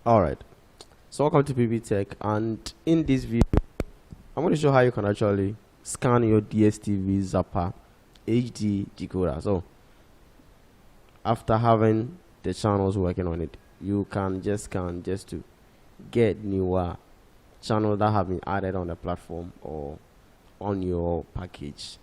Alright, so welcome to Pbteck, and in this video I'm going to show how you can actually scan your DStv Zapper HD decoder. So after having the channels working on it, you can just scan just to get newer channels that have been added on the platform or on your package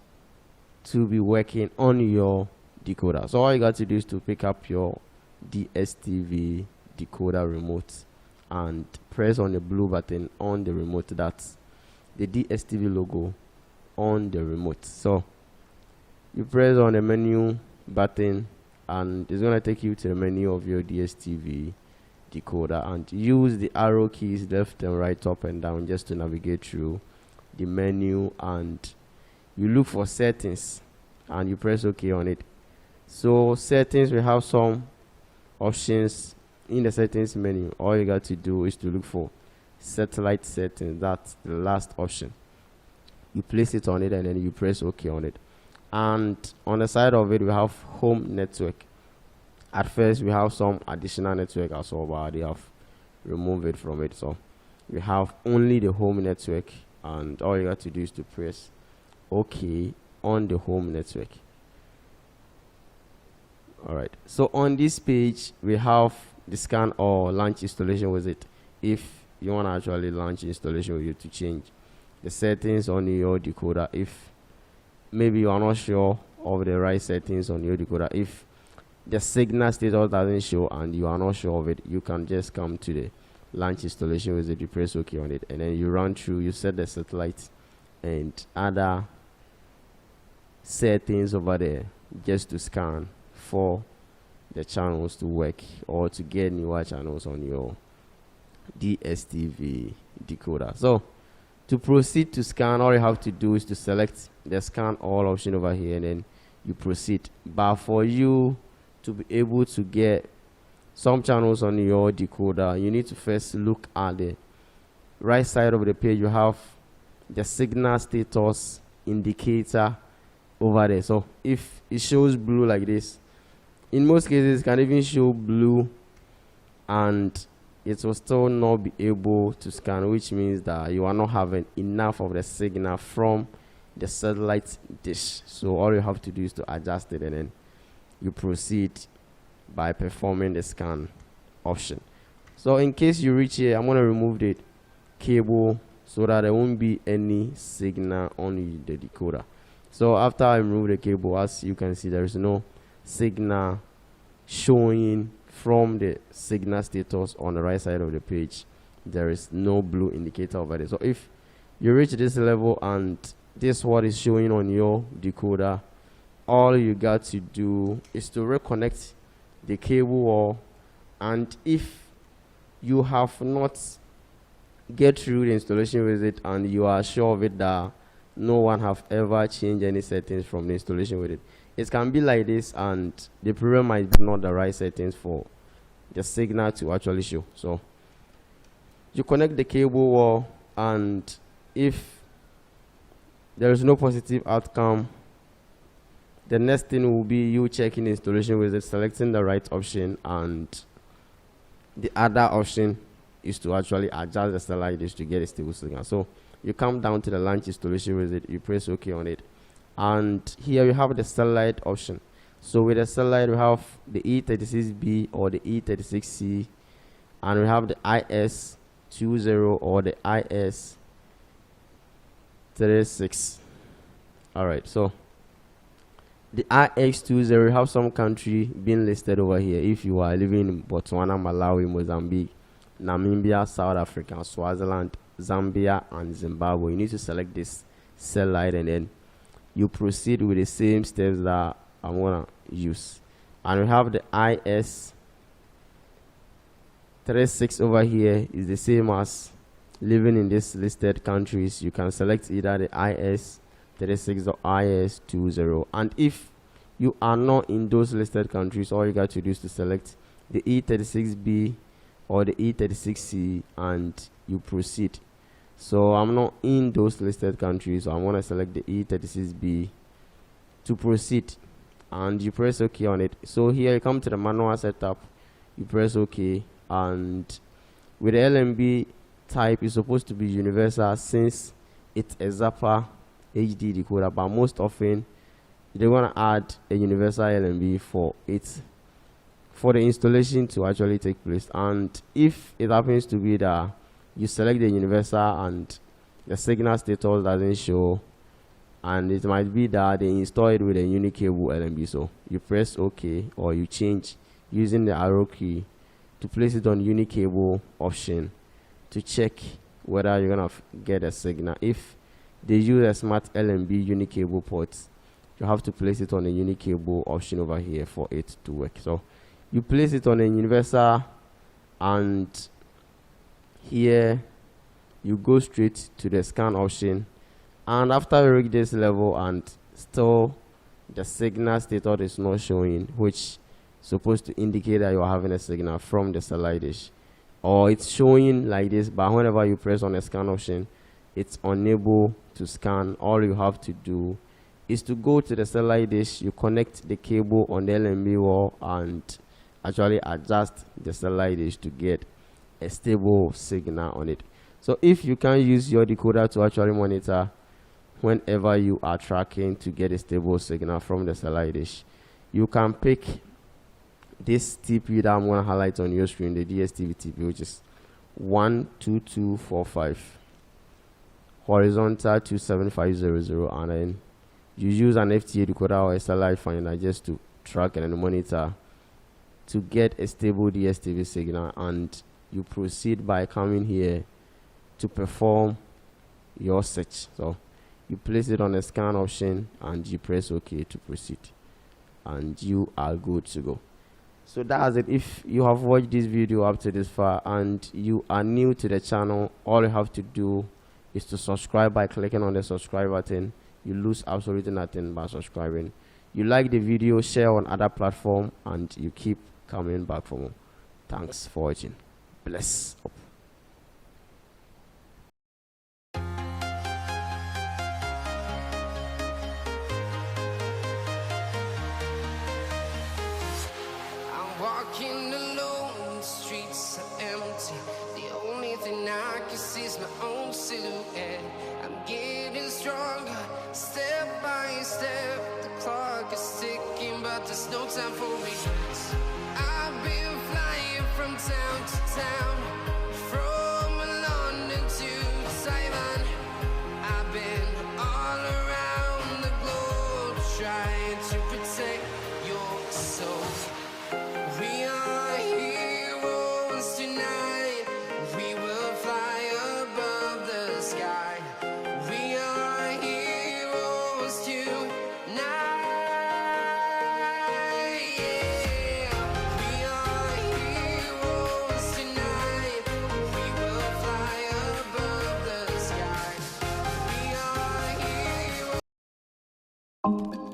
to be working on your decoder. So all you got to do is to pick up your DStv decoder remote and press on the blue button on the remote. That's the DStv logo on the remote. So you press on the menu button and it's going to take you to the menu of your DStv decoder, and use the arrow keys left and right, up and down, just to navigate through the menu, and you look for settings and you press OK on it. So settings, we have some options in the settings menu. All you got to do is to look for satellite settings. That's the last option. You place it on it and then you press OK on it. And on the side of it, we have home network. At first we have some additional network as well, but they have removed it from it. So we have only the home network, and all you got to do is to press OK on the home network. Alright, so on this page we have the scan or launch installation wizard. If you want to actually launch installation with you, to change the settings on your decoder, if maybe you are not sure of the right settings on your decoder, if the signal status doesn't show and you are not sure of it, you can just come to the launch installation wizard, you press OK on it, and then you run through, you set the satellite and other settings over there just to scan for the channels to work or to get newer channels on your DStv decoder. So to proceed to scan, all you have to do is to select the scan all option over here, and then you proceed. But for you to be able to get some channels on your decoder, you need to first look at the right side of the page. You have the signal status indicator over there. So if it shows blue like this, in most cases it can even show blue and it will still not be able to scan, which means that you are not having enough of the signal from the satellite dish. So all you have to do is to adjust it, and then you proceed by performing the scan option. So in case you reach here, I'm going to remove the cable so that there won't be any signal on the decoder. So after I remove the cable, as you can see, there is no signal showing from the signal status on the right side of the page. There is no blue indicator over there. So if you reach this level and this is what is showing on your decoder, all you got to do is to reconnect the cable wall, and if you have not get through the installation with it and you are sure of it that no one have ever changed any settings from the installation with it, it can be like this, and the problem might be not the right settings for the signal to actually show. So you connect the cable wall, and if there is no positive outcome, the next thing will be you checking the installation wizard, selecting the right option, and the other option is to actually adjust the satellite dish to get a stable signal. So you come down to the launch installation wizard, you press OK on it, and here you have the satellite option. So with the satellite, we have the E36B or the E36C, and we have the IS20 or the IS36. Alright, so the IS20, we have some country being listed over here. If you are living in Botswana, Malawi, Mozambique, Namibia, South Africa, Swaziland, Zambia, and Zimbabwe, you need to select this satellite, and then you proceed with the same steps that I'm gonna use. And we have the IS36 over here, is the same as living in these listed countries. You can select either the IS36 or IS20, and if you are not in those listed countries, all you got to do is to select the E36B or the E36C and you proceed. So I'm not in those listed countries, so I'm going to select the E36B to proceed, and you press OK on it. So here you come to the manual setup, you press OK, and With the LMB type, it's supposed to be universal since it's a Zapper HD decoder, but most often they want to add a universal LMB for the installation to actually take place. And if it happens to be that you select the universal and the signal status doesn't show, and it might be that they install it with a unique cable LMB, so you press OK, or you change using the arrow key to place it on unique cable option to check whether you're gonna get a signal. If they use a smart LMB unique cable port, you have to place it on a unique cable option over here for it to work. So you place it on a universal, and here you go straight to the scan option. And after you reach this level and still the signal status is not showing, which supposed to indicate that you are having a signal from the satellite dish, or it's showing like this, but whenever you press on the scan option, it's unable to scan. All you have to do is to go to the satellite dish, you connect the cable on the LMB wall and actually adjust the satellite dish to get a stable signal on it. So if you can use your decoder to actually monitor whenever you are tracking to get a stable signal from the satellite dish, you can pick this TP that I'm going to highlight on your screen, the DStv TP, which is 12245 horizontal 27500, and then you use an FTA decoder or a satellite finder just to track and monitor to get a stable DStv signal, and you proceed by coming here to perform your search. So you place it on the scan option and you press OK to proceed, and you are good to go. So that's it. If you have watched this video up to this far and you are new to the channel, all you have to do is to subscribe by clicking on the subscribe button. You lose absolutely nothing by subscribing. You like the video, share on other platforms, and you keep coming back for more. Thanks for watching. Bless up. Walking alone, the streets are empty. The only thing I can see is my own silhouette. I'm getting stronger, step by step. The clock is ticking, but there's no time for me. I've been flying from town to town, from London to Taiwan. I've been all around the globe trying to protect your soul. We are heroes tonight. We will fly above the sky. We are heroes tonight. Yeah. We are heroes tonight. We will fly above the sky. We are heroes.